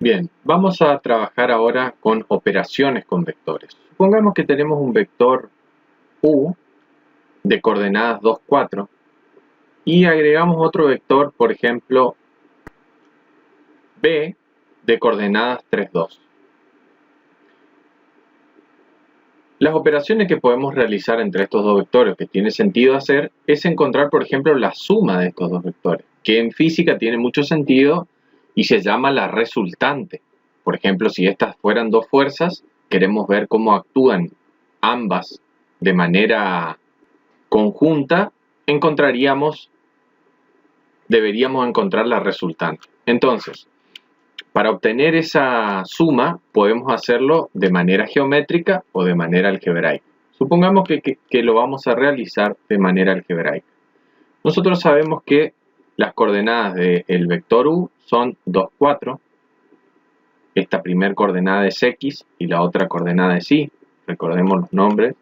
Bien, vamos a trabajar ahora con operaciones con vectores. Supongamos que tenemos un vector u de coordenadas 2, 4 y agregamos otro vector, por ejemplo, b de coordenadas 3, 2. Las operaciones que podemos realizar entre estos dos vectores que tiene sentido hacer es encontrar, por ejemplo, la suma de estos dos vectores, que en física tiene mucho sentido y se llama la resultante. Por ejemplo, si estas fueran dos fuerzas, queremos ver cómo actúan ambas de manera conjunta, deberíamos encontrar la resultante. Entonces, para obtener esa suma, podemos hacerlo de manera geométrica o de manera algebraica. Supongamos que lo vamos a realizar de manera algebraica. Nosotros sabemos que las coordenadas del vector u son 2, 4. Esta primera coordenada es x y la otra coordenada es y. Recordemos los nombres.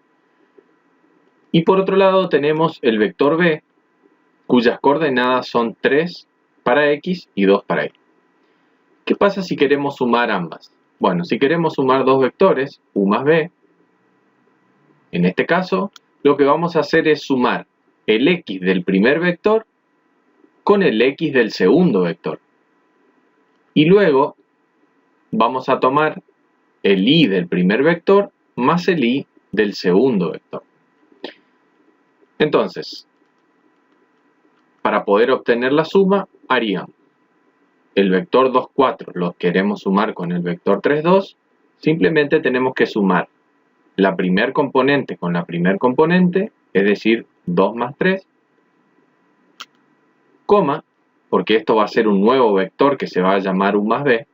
Y por otro lado tenemos el vector b, cuyas coordenadas son 3 para x y 2 para y. ¿Qué pasa si queremos sumar ambas? Bueno, si queremos sumar dos vectores, u más b, en este caso, lo que vamos a hacer es sumar el x del primer vector con el x del segundo vector. Y luego vamos a tomar el y del primer vector más el y del segundo vector. Entonces, para poder obtener la suma, haríamos el vector 2, 4 lo queremos sumar con el vector 3, 2, simplemente tenemos que sumar la primer componente con la primer componente, es decir, 2 más 3, coma, porque esto va a ser un nuevo vector que se va a llamar u más b,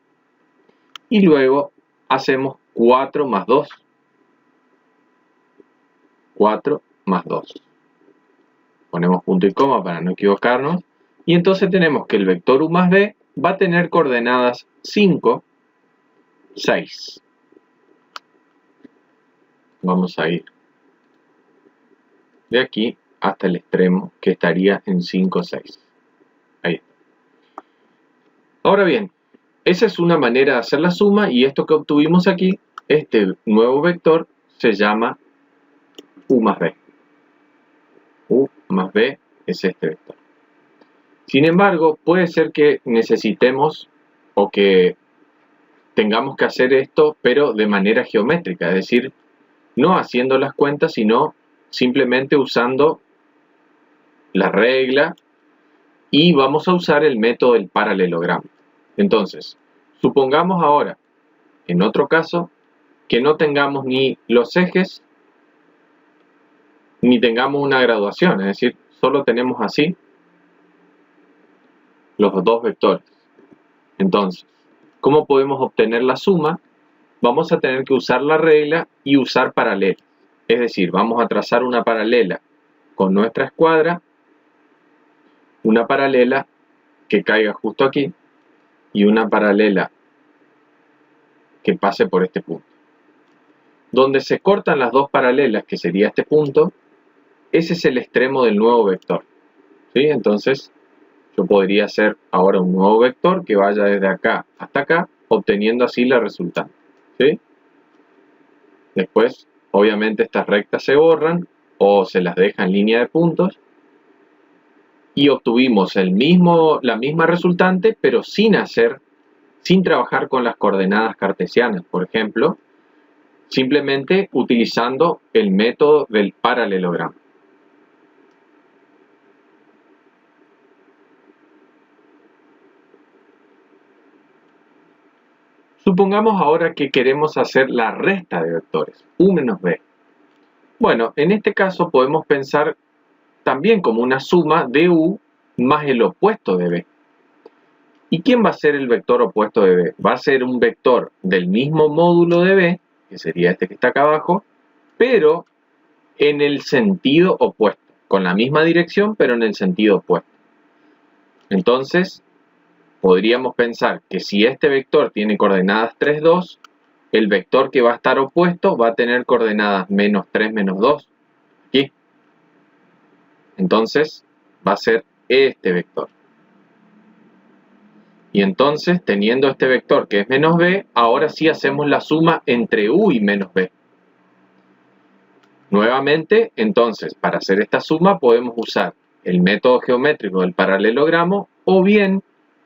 y luego hacemos 4 más 2. 4 más 2. Ponemos punto y coma para no equivocarnos, y entonces tenemos que el vector u más b va a tener coordenadas 5, 6. Vamos a ir de aquí hasta el extremo que estaría en 5, 6. Ahí está. Ahora bien, esa es una manera de hacer la suma y esto que obtuvimos aquí, este nuevo vector, se llama u más b. U más b es este vector. Sin embargo, puede ser que necesitemos o que tengamos que hacer esto, pero de manera geométrica, es decir, no haciendo las cuentas, sino simplemente usando la regla y vamos a usar el método del paralelogramo. Entonces, supongamos ahora, en otro caso, que no tengamos ni los ejes ni tengamos una graduación, es decir, solo tenemos así los dos vectores. Entonces, ¿cómo podemos obtener la suma? Vamos a tener que usar la regla y usar paralelas. Es decir, vamos a trazar una paralela con nuestra escuadra, una paralela que caiga justo aquí y una paralela que pase por este punto. Donde se cortan las dos paralelas, que sería este punto, ese es el extremo del nuevo vector. ¿Sí? Entonces, yo podría hacer ahora un nuevo vector que vaya desde acá hasta acá, obteniendo así la resultante. ¿Sí? Después, obviamente, estas rectas se borran o se las deja en línea de puntos y obtuvimos la misma resultante, pero sin trabajar con las coordenadas cartesianas, por ejemplo, simplemente utilizando el método del paralelogramo. Supongamos ahora que queremos hacer la resta de vectores, u menos b. Bueno, en este caso podemos pensar también como una suma de u más el opuesto de b. ¿Y quién va a ser el vector opuesto de b? Va a ser un vector del mismo módulo de b, que sería este que está acá abajo, pero en el sentido opuesto, con la misma dirección, pero en el sentido opuesto. Entonces, podríamos pensar que si este vector tiene coordenadas 3, 2, el vector que va a estar opuesto va a tener coordenadas menos 3, menos 2, aquí. Entonces, va a ser este vector. Y entonces, teniendo este vector que es menos b, ahora sí hacemos la suma entre u y menos b. Nuevamente, entonces, para hacer esta suma podemos usar el método geométrico del paralelogramo o bien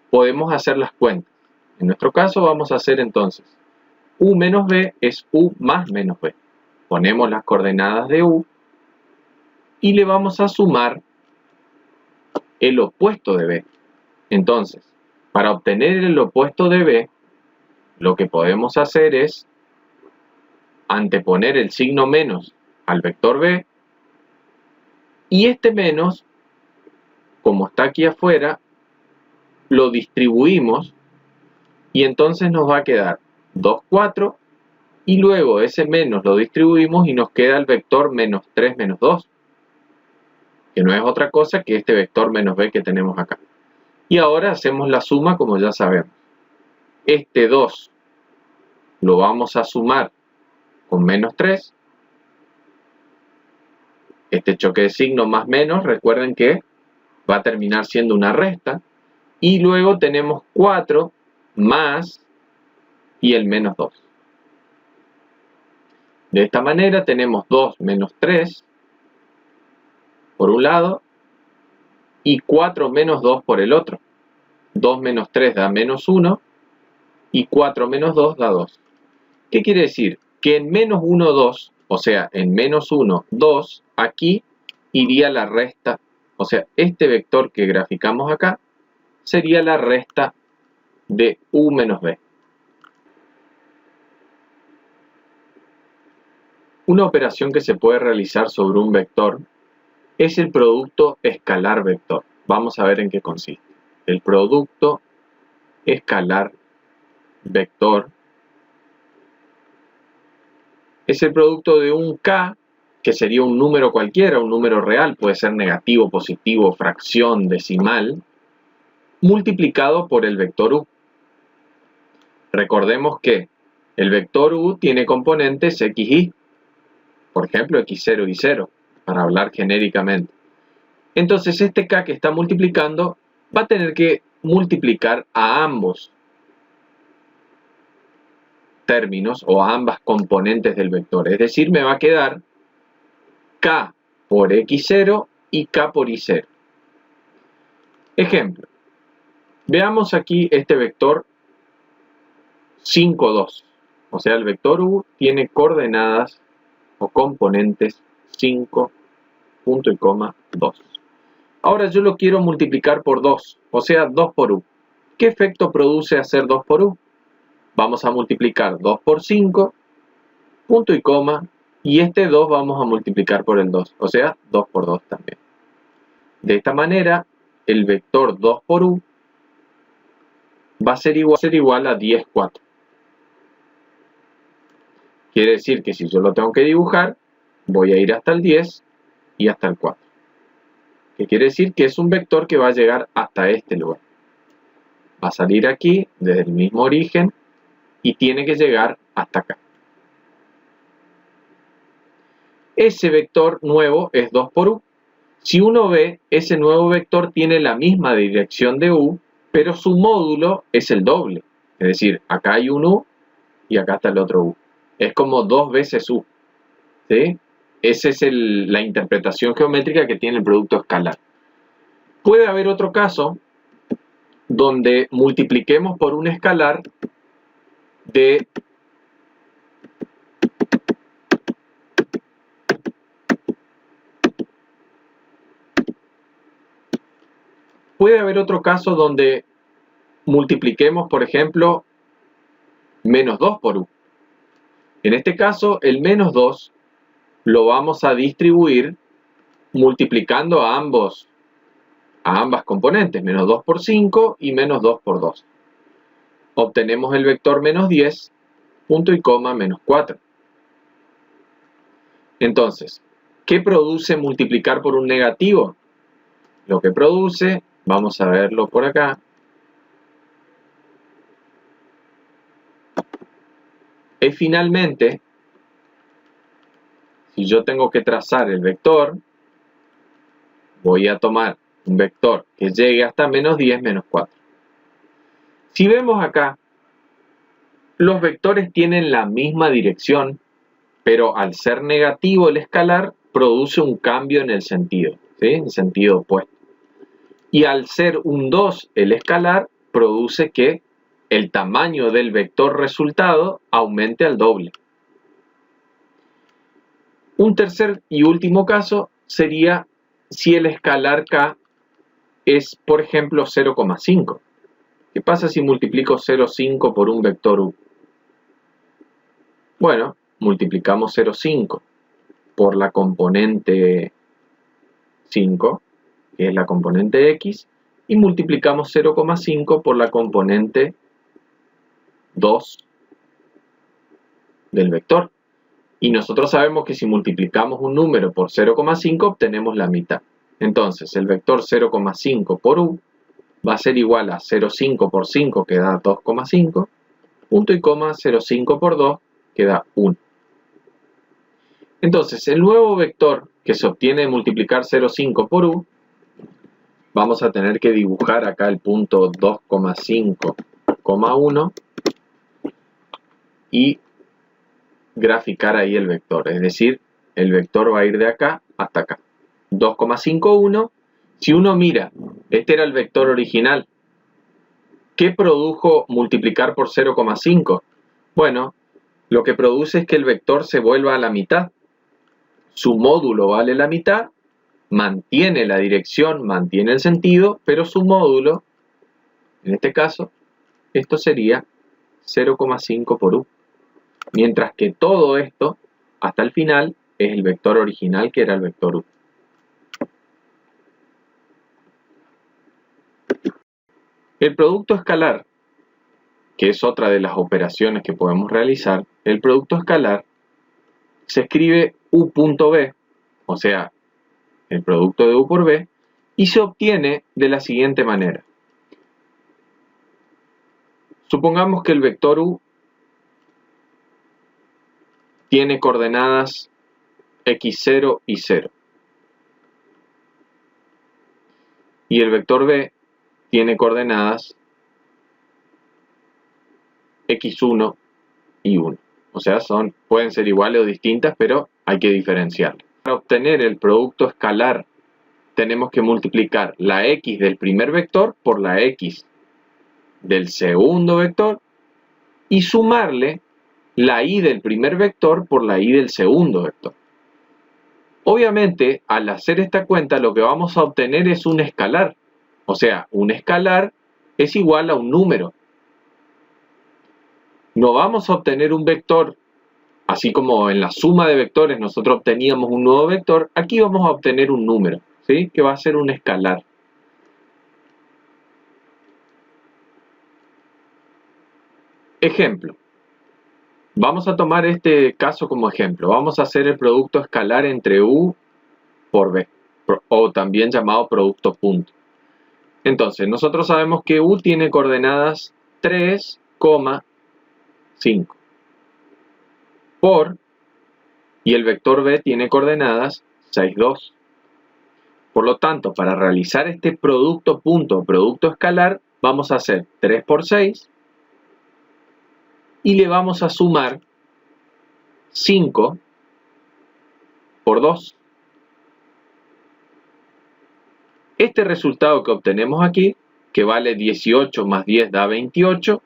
podemos hacer las cuentas. En nuestro caso vamos a hacer entonces u menos b es u más menos b. Ponemos las coordenadas de u y le vamos a sumar el opuesto de b. Entonces, para obtener el opuesto de b, lo que podemos hacer es anteponer el signo menos al vector b y este menos, como está aquí afuera, lo distribuimos y entonces nos va a quedar 2, 4 y luego ese menos lo distribuimos y nos queda el vector menos 3, menos 2, que no es otra cosa que este vector menos b que tenemos acá. Y ahora hacemos la suma como ya sabemos. Este 2 lo vamos a sumar con menos 3. Este choque de signo más menos, recuerden que va a terminar siendo una resta. Y luego tenemos 4 más y el menos 2. De esta manera tenemos 2 menos 3 por un lado y 4 menos 2 por el otro. 2 menos 3 da menos 1 y 4 menos 2 da 2. ¿Qué quiere decir? Que en menos 1, 2, o sea, en menos 1, 2, aquí iría la resta. O sea, este vector que graficamos acá sería la resta de u menos b. Una operación que se puede realizar sobre un vector es el producto escalar-vector. Vamos a ver en qué consiste. El producto escalar-vector es el producto de un k, que sería un número cualquiera, un número real, puede ser negativo, positivo, fracción, decimal, multiplicado por el vector u. Recordemos que el vector u tiene componentes x, y, por ejemplo, x0 y 0, para hablar genéricamente. Entonces este k que está multiplicando va a tener que multiplicar a ambos términos o a ambas componentes del vector. Es decir, me va a quedar k por x0 y k por y0. Ejemplo. Veamos aquí este vector 5, 2. O sea, el vector u tiene coordenadas o componentes 5, punto y coma, 2. Ahora yo lo quiero multiplicar por 2, o sea, 2 por u. ¿Qué efecto produce hacer 2 por u? Vamos a multiplicar 2 por 5, punto y coma, y este 2 vamos a multiplicar por el 2, o sea, 2 por 2 también. De esta manera, el vector 2 por u va a ser igual a 10, 4. Quiere decir que si yo lo tengo que dibujar, voy a ir hasta el 10 y hasta el 4. ¿Qué quiere decir? Que es un vector que va a llegar hasta este lugar. Va a salir aquí, desde el mismo origen, y tiene que llegar hasta acá. Ese vector nuevo es 2 por u. Si uno ve, ese nuevo vector tiene la misma dirección de u, pero su módulo es el doble. Es decir, acá hay un u y acá está el otro u. Es como 2 veces u. ¿Sí? Esa es la interpretación geométrica que tiene el producto escalar. Puede haber otro caso donde multipliquemos por un escalar de multipliquemos, por ejemplo, menos 2 por u. En este caso, el menos 2 lo vamos a distribuir multiplicando a ambas componentes, menos 2 por 5 y menos 2 por 2. Obtenemos el vector menos 10, punto y coma, menos 4. Entonces, ¿qué produce multiplicar por un negativo? Lo que produce, vamos a verlo por acá, es finalmente, si yo tengo que trazar el vector, voy a tomar un vector que llegue hasta menos 10, menos 4. Si vemos acá, los vectores tienen la misma dirección, pero al ser negativo el escalar produce un cambio en el sentido, ¿sí? En sentido opuesto. Y al ser un 2 el escalar, produce que el tamaño del vector resultado aumente al doble. Un tercer y último caso sería si el escalar k es, por ejemplo, 0,5. ¿Qué pasa si multiplico 0,5 por un vector u? Bueno, multiplicamos 0,5 por la componente 5, que es la componente x, y multiplicamos 0,5 por la componente 2 del vector. Y nosotros sabemos que si multiplicamos un número por 0,5 obtenemos la mitad. Entonces el vector 0,5 por u va a ser igual a 0,5 por 5, que da 2,5, punto y coma 0,5 por 2, que da 1. Entonces el nuevo vector que se obtiene de multiplicar 0,5 por u, vamos a tener que dibujar acá el punto 2,5,1 y graficar ahí el vector, es decir, el vector va a ir de acá hasta acá. 2,51, si uno mira, este era el vector original. ¿Qué produjo multiplicar por 0,5? Bueno, lo que produce es que el vector se vuelva a la mitad. Su módulo vale la mitad, mantiene la dirección, mantiene el sentido, pero su módulo, en este caso, esto sería 0,5 por u. Mientras que todo esto, hasta el final, es el vector original, que era el vector u. El producto escalar, que es otra de las operaciones que podemos realizar, el producto escalar se escribe u.b, o sea, el producto de u por b, y se obtiene de la siguiente manera. Supongamos que el vector u tiene coordenadas x0 y 0. Y el vector b tiene coordenadas x1 y 1. O sea, pueden ser iguales o distintas, pero hay que diferenciarlas. Para obtener el producto escalar, tenemos que multiplicar la x del primer vector por la x del segundo vector y sumarle la y del primer vector por la y del segundo vector. Obviamente, al hacer esta cuenta, lo que vamos a obtener es un escalar. O sea, un escalar es igual a un número. No vamos a obtener un vector, así como en la suma de vectores nosotros obteníamos un nuevo vector, aquí vamos a obtener un número, ¿sí? Que va a ser un escalar. Ejemplo. Vamos a tomar este caso como ejemplo. Vamos a hacer el producto escalar entre u por b, o también llamado producto punto. Entonces, nosotros sabemos que u tiene coordenadas 3,5 por, y el vector b tiene coordenadas 6,2. Por lo tanto, para realizar este producto punto o producto escalar, vamos a hacer 3 por 6 y le vamos a sumar 5 por 2. Este resultado que obtenemos aquí, que vale 18 más 10 da 28,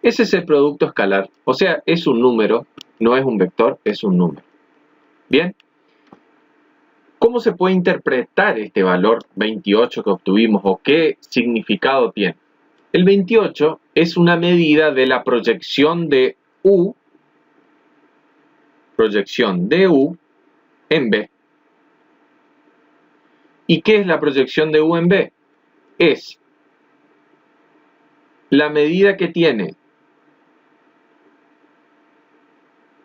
ese es el producto escalar. O sea, es un número, no es un vector, es un número. Bien. ¿Cómo se puede interpretar este valor 28 que obtuvimos o qué significado tiene? El 28 es una medida de la proyección de u en b. ¿Y qué es la proyección de u en b? Es la medida que tiene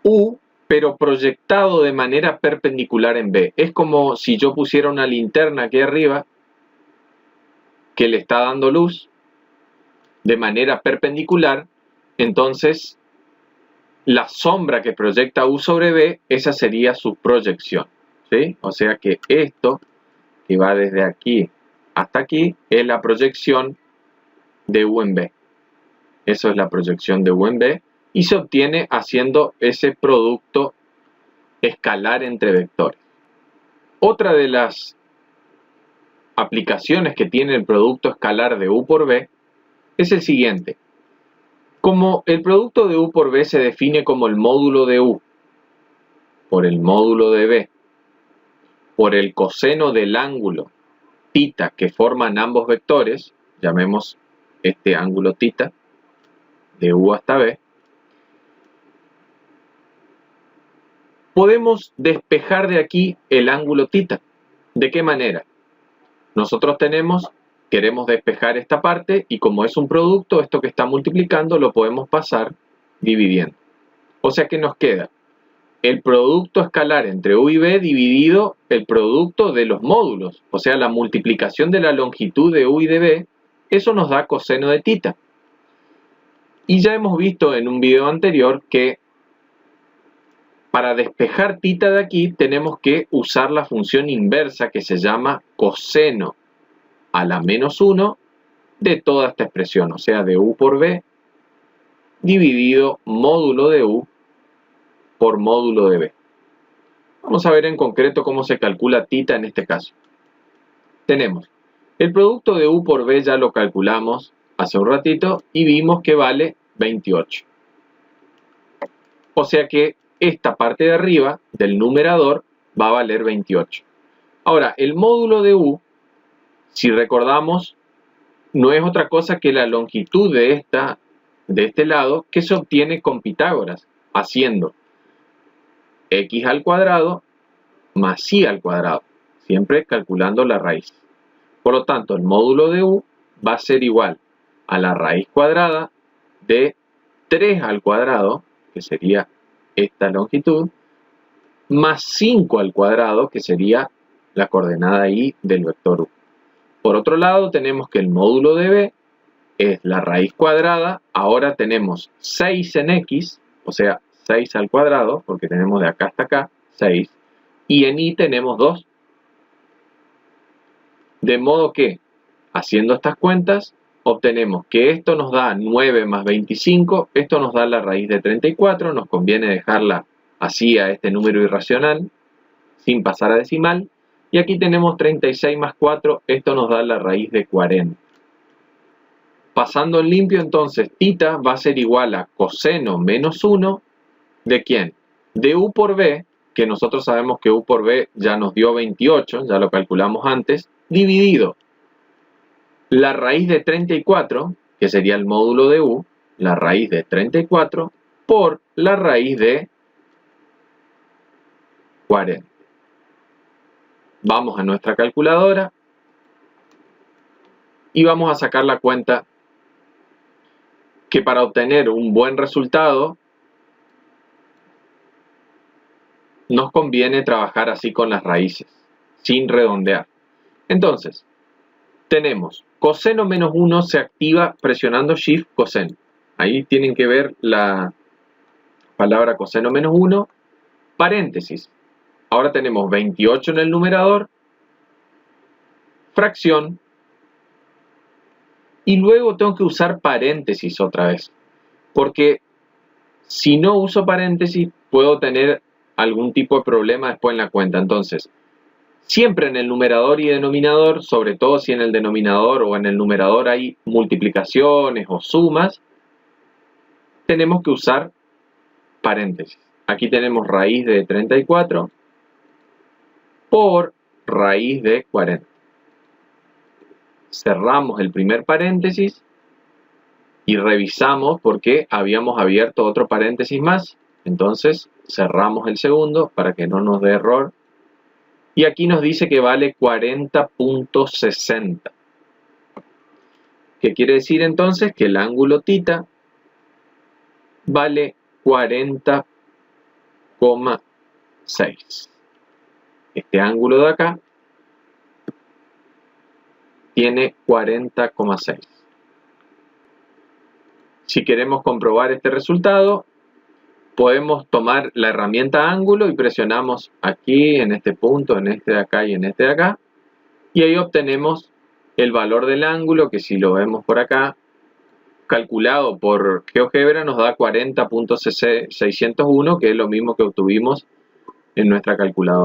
u, pero proyectado de manera perpendicular en b. Es como si yo pusiera una linterna aquí arriba que le está dando luz de manera perpendicular, entonces la sombra que proyecta u sobre b, esa sería su proyección, ¿sí? O sea que esto, que va desde aquí hasta aquí, es la proyección de u en b. Eso es la proyección de U en B. Y se obtiene haciendo ese producto escalar entre vectores. Otra de las aplicaciones que tiene el producto escalar de U por B es el siguiente. Como el producto de U por B se define como el módulo de U por el módulo de B por el coseno del ángulo θ que forman ambos vectores, llamemos este ángulo θ de U hasta B, podemos despejar de aquí el ángulo θ. ¿De qué manera? Nosotros queremos despejar esta parte y como es un producto, esto que está multiplicando lo podemos pasar dividiendo. O sea que nos queda el producto escalar entre U y B dividido el producto de los módulos, o sea, la multiplicación de la longitud de U y de B, eso nos da coseno de θ. Y ya hemos visto en un video anterior que para despejar θ de aquí tenemos que usar la función inversa que se llama coseno a la menos 1 de toda esta expresión, o sea, de U por B dividido módulo de U por módulo de B. Vamos a ver en concreto cómo se calcula θ en este caso. Tenemos el producto de U por B, ya lo calculamos hace un ratito y vimos que vale 28. O sea que esta parte de arriba del numerador va a valer 28. Ahora, el módulo de U, si recordamos, no es otra cosa que la longitud de este lado que se obtiene con Pitágoras, haciendo x al cuadrado más y al cuadrado, siempre calculando la raíz. Por lo tanto, el módulo de U va a ser igual a la raíz cuadrada de 3 al cuadrado, que sería esta longitud, más 5 al cuadrado, que sería la coordenada y del vector U. Por otro lado, tenemos que el módulo de B es la raíz cuadrada. Ahora tenemos 6 en x, o sea, 6 al cuadrado, porque tenemos de acá hasta acá, 6. Y en y tenemos 2. De modo que, haciendo estas cuentas, obtenemos que esto nos da 9 más 25, esto nos da la raíz de 34, nos conviene dejarla así a este número irracional, sin pasar a decimal, y aquí tenemos 36 más 4, esto nos da la raíz de 40. Pasando en limpio, entonces, θ va a ser igual a coseno menos 1, ¿de quién? De U por B, que nosotros sabemos que U por B ya nos dio 28, ya lo calculamos antes, dividido la raíz de 34, que sería el módulo de U, la raíz de 34, por la raíz de 40. Vamos a nuestra calculadora y vamos a sacar la cuenta que para obtener un buen resultado nos conviene trabajar así con las raíces, sin redondear. Entonces, tenemos coseno menos 1 se activa presionando Shift coseno. Ahí tienen que ver la palabra coseno menos 1, paréntesis. Ahora tenemos 28 en el numerador, fracción, y luego tengo que usar paréntesis otra vez, porque si no uso paréntesis puedo tener algún tipo de problema después en la cuenta. Entonces, siempre en el numerador y denominador, sobre todo si en el denominador o en el numerador hay multiplicaciones o sumas, tenemos que usar paréntesis. Aquí tenemos raíz de 34 por raíz de 40. Cerramos el primer paréntesis y revisamos porque habíamos abierto otro paréntesis más. Entonces cerramos el segundo para que no nos dé error. Y aquí nos dice que vale 40.60. ¿Qué quiere decir entonces? Que el ángulo θ vale 40,6. Este ángulo de acá tiene 40,6. Si queremos comprobar este resultado, podemos tomar la herramienta ángulo y presionamos aquí, en este punto, en este de acá y en este de acá. Y ahí obtenemos el valor del ángulo, que si lo vemos por acá, calculado por GeoGebra nos da 40.601, que es lo mismo que obtuvimos en nuestra calculadora.